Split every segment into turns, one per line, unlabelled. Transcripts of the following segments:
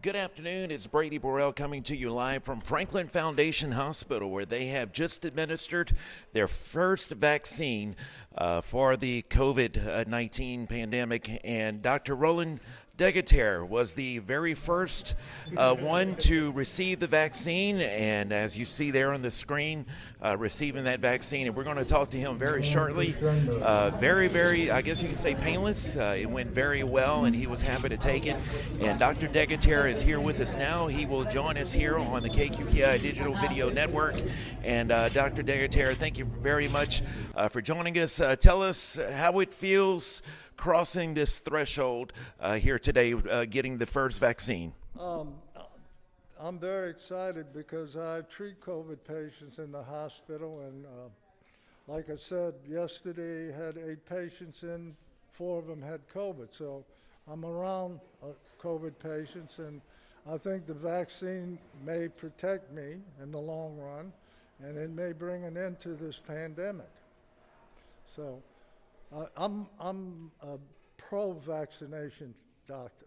Good afternoon. It's Brady Borrell coming to you live from Franklin Foundation Hospital, where they have just administered their first vaccine for the COVID-19 pandemic. And Dr. Roland Degater was the very first one to receive the vaccine, and as you see there on the screen, receiving that vaccine. And we're going to talk to him very shortly. Very, I guess you could say painless. It went very well, and he was happy to take it. And Dr. Degater is here with us now. He will join us here on the KQKI Digital Video Network. And Dr. Degater, thank you very much for joining us. Tell us how it feels crossing this threshold here today, getting the first vaccine.
I'm very excited because I treat COVID patients in the hospital, and like I said, yesterday had 8 patients in, 4 of them had COVID, so I'm around COVID patients, and I think the vaccine may protect me in the long run, and it may bring an end to this pandemic. So I'm a pro-vaccination doctor.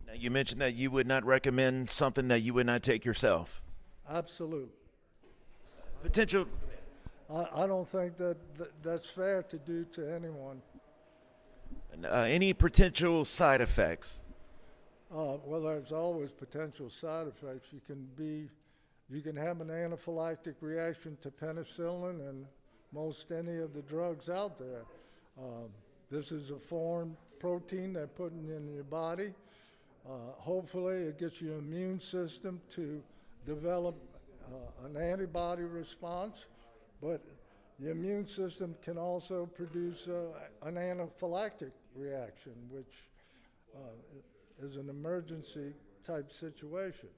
Now, you mentioned that you would not recommend something that you would not take yourself.
Absolutely.
Potential.
I don't think that's fair to do to anyone.
Any potential side effects?
Well, there's always potential side effects. You can have an anaphylactic reaction to penicillin and most any of the drugs out there. This is a foreign protein they're putting in your body. Hopefully it gets your immune system to develop an antibody response, but the immune system can also produce an anaphylactic reaction, which is an emergency type situation.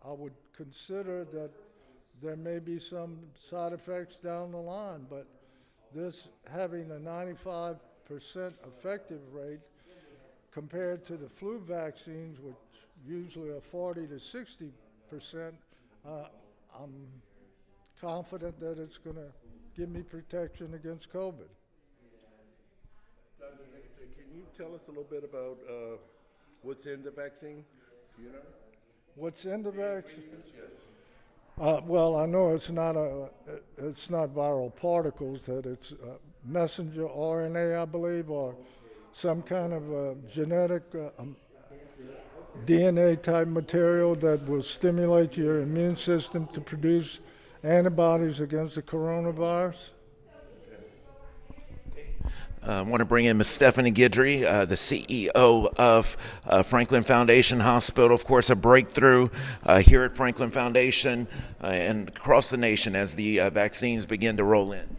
I would consider that there may be some side effects down the line, but this having a 95% effective rate compared to the flu vaccines, which usually are 40 to 60%, I'm confident that it's going to give me protection against COVID.
Dr. Degater, can you tell us a little bit about what's in the vaccine? Do you know?
What's in the vaccine?
Yes.
Well, I know it's not viral particles, that it's messenger RNA, I believe, or some kind of genetic DNA type material that will stimulate your immune system to produce antibodies against the coronavirus.
I want to bring in Ms. Stephanie Guidry, the CEO of Franklin Foundation Hospital. Of course, a breakthrough here at Franklin Foundation and across the nation as the vaccines begin to roll in.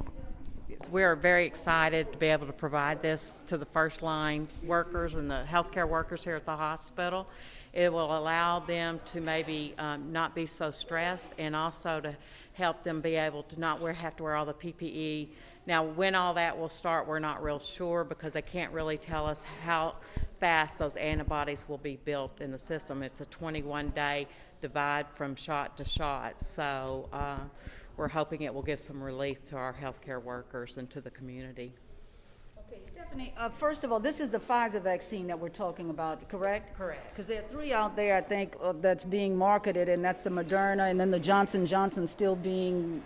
We are very excited to be able to provide this to the first line workers and the healthcare workers here at the hospital. It will allow them to maybe not be so stressed, and also to help them be able to not have to wear all the PPE. Now, when all that will start, we're not real sure, because they can't really tell us how fast those antibodies will be built in the system. It's a 21-day divide from shot to shot. So we're hoping it will give some relief to our healthcare workers and to the community.
Okay, Stephanie, first of all, this is the Pfizer vaccine that we're talking about, correct?
Correct.
Because there are 3 out there, I think, that's being marketed, and that's the Moderna, and then the Johnson & Johnson still being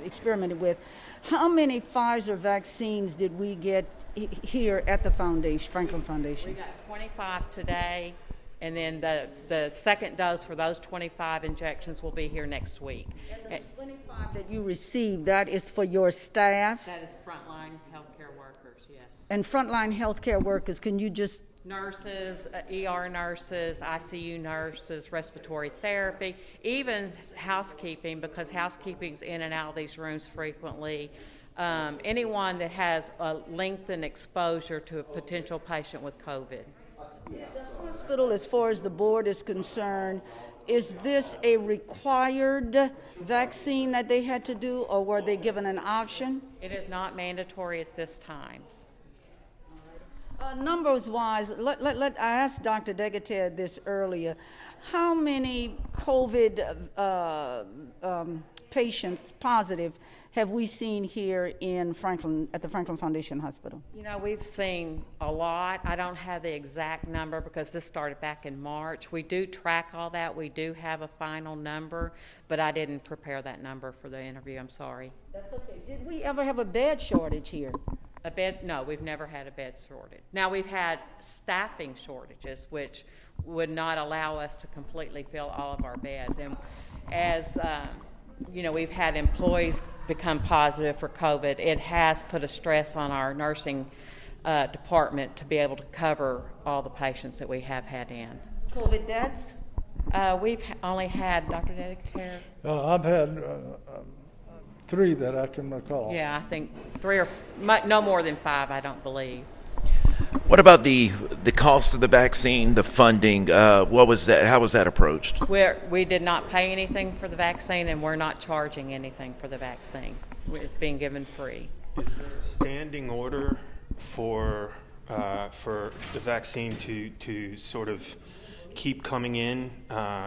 experimented with. How many Pfizer vaccines did we get here at the foundation, Franklin Foundation?
We got 25 today, and then the second dose for those 25 injections will be here next week.
And the 25 that you received, that is for your staff?
That is frontline healthcare workers, yes.
And frontline healthcare workers, can you just...
Nurses, ER nurses, ICU nurses, respiratory therapy, even housekeeping, because housekeeping's in and out of these rooms frequently. Anyone that has a lengthened exposure to a potential patient with COVID.
The hospital, as far as the board is concerned, is this a required vaccine that they had to do, or were they given an option?
It is not mandatory at this time.
Numbers-wise, I asked Dr. Degater this earlier. How many COVID patients positive have we seen here in Franklin, at the Franklin Foundation Hospital?
You know, we've seen a lot. I don't have the exact number because this started back in March. We do track all that. We do have a final number, but I didn't prepare that number for the interview. I'm sorry.
That's okay. Did we ever have a bed shortage here?
A bed? No, we've never had a bed shortage. Now, we've had staffing shortages, which would not allow us to completely fill all of our beds. And as you know, we've had employees become positive for COVID. It has put a stress on our nursing department to be able to cover all the patients that we have had in.
COVID deaths?
We've only had, Dr. Dedicare?
I've had 3 that I can recall.
Yeah, I think 3 or no more than 5, I don't believe.
What about the cost of the vaccine, the funding? What was that? How was that approached?
We did not pay anything for the vaccine, and we're not charging anything for the vaccine. It's being given free.
Is there a standing order for the vaccine to sort of keep coming in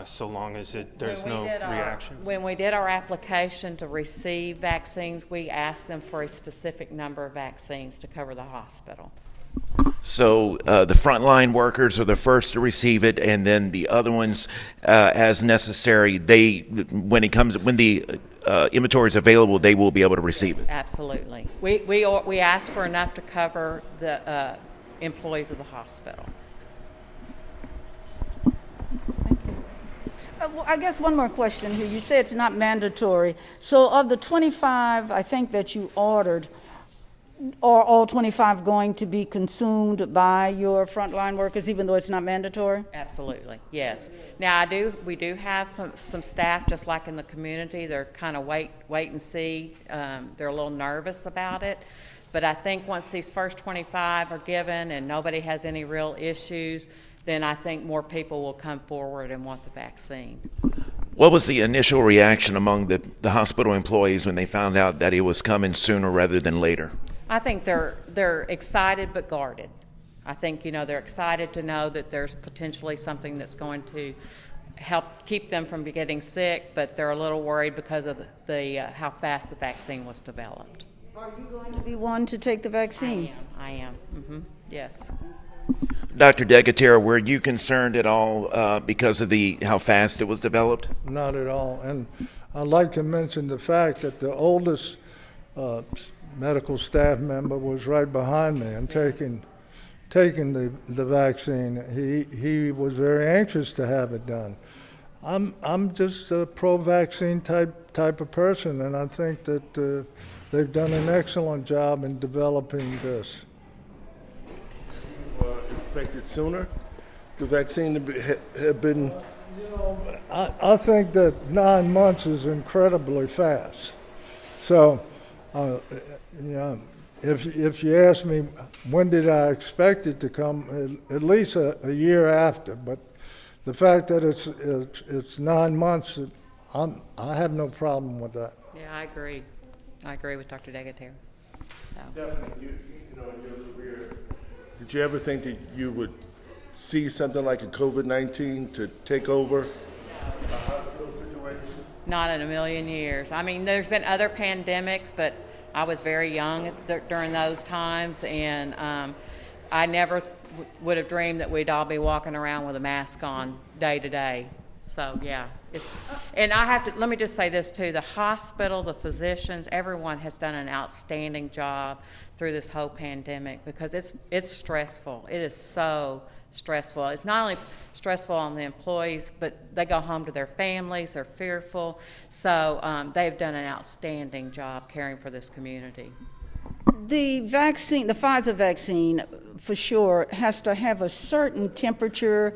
so long as there's no reactions?
When we did our application to receive vaccines, we asked them for a specific number of vaccines to cover the hospital.
So the frontline workers are the first to receive it, and then the other ones, as necessary, when the inventory is available, they will be able to receive it.
Absolutely. We asked for enough to cover the employees of the hospital.
Well, I guess one more question here. You say it's not mandatory. So of the 25, I think, that you ordered, are all 25 going to be consumed by your frontline workers, even though it's not mandatory?
Absolutely, yes. Now, we do have some staff, just like in the community. They're kind of wait and see. They're a little nervous about it. But I think once these first 25 are given and nobody has any real issues, then I think more people will come forward and want the vaccine.
What was the initial reaction among the hospital employees when they found out that it was coming sooner rather than later?
I think they're excited but guarded. I think, they're excited to know that there's potentially something that's going to help keep them from getting sick, but they're a little worried because of the how fast the vaccine was developed.
Are you going to be one to take the vaccine?
I am. Mm-hmm. Yes.
Dr. Degatere, were you concerned at all because of how fast it was developed?
Not at all. And I'd like to mention the fact that the oldest medical staff member was right behind me and taking the vaccine. He was very anxious to have it done. I'm just a pro-vaccine type of person, and I think that they've done an excellent job in developing this.
Expected sooner? The vaccine have been...
I think that 9 months is incredibly fast. So, if you ask me when did I expect it to come, at least a year after. But the fact that it's 9 months, I have no problem with that.
Yeah, I agree. I agree with Dr. Degatere.
Definitely, in your career, did you ever think that you would see something like a COVID-19 to take over a hospital situation?
Not in a million years. I mean, there's been other pandemics, but I was very young during those times, and I never would have dreamed that we'd all be walking around with a mask on day to day. So, yeah. And let me just say this too, the hospital, the physicians, everyone has done an outstanding job through this whole pandemic because it's stressful. It is so stressful. It's not only stressful on the employees, but they go home to their families, they're fearful. So they've done an outstanding job caring for this community.
The vaccine, the Pfizer vaccine, for sure, has to have a certain temperature,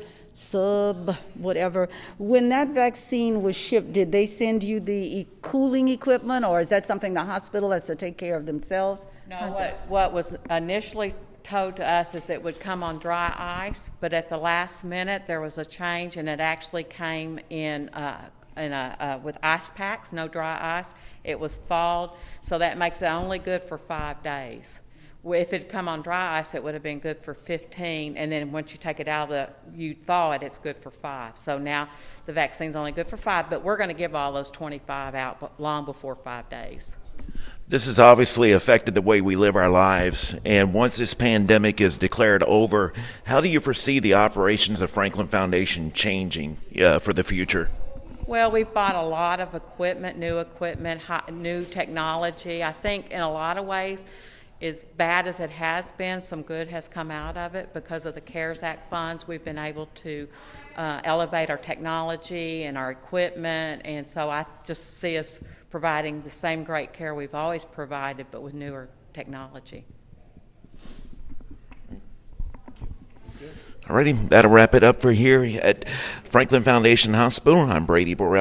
whatever. When that vaccine was shipped, did they send you the cooling equipment, or is that something the hospital has to take care of themselves?
No, what was initially told to us is it would come on dry ice, but at the last minute there was a change, and it actually came in with ice packs, no dry ice. It was thawed, so that makes it only good for 5 days. if it had come on dry ice, it would have been good for 15, and then once you take it out of you thaw it, it's good for 5. So now the vaccine's only good for 5, but we're going to give all those 25 out long before 5 days.
This has obviously affected the way we live our lives, and once this pandemic is declared over, how do you foresee the operations of Franklin Foundation changing for the future?
Well, we've bought a lot of equipment, new technology. I think in a lot of ways, as bad as it has been, some good has come out of it because of the CARES Act funds. We've been able to elevate our technology and our equipment, and so I just see us providing the same great care we've always provided, but with newer technology.
Alrighty, that'll wrap it up for here at Franklin Foundation Hospital. I'm Brady Borrell.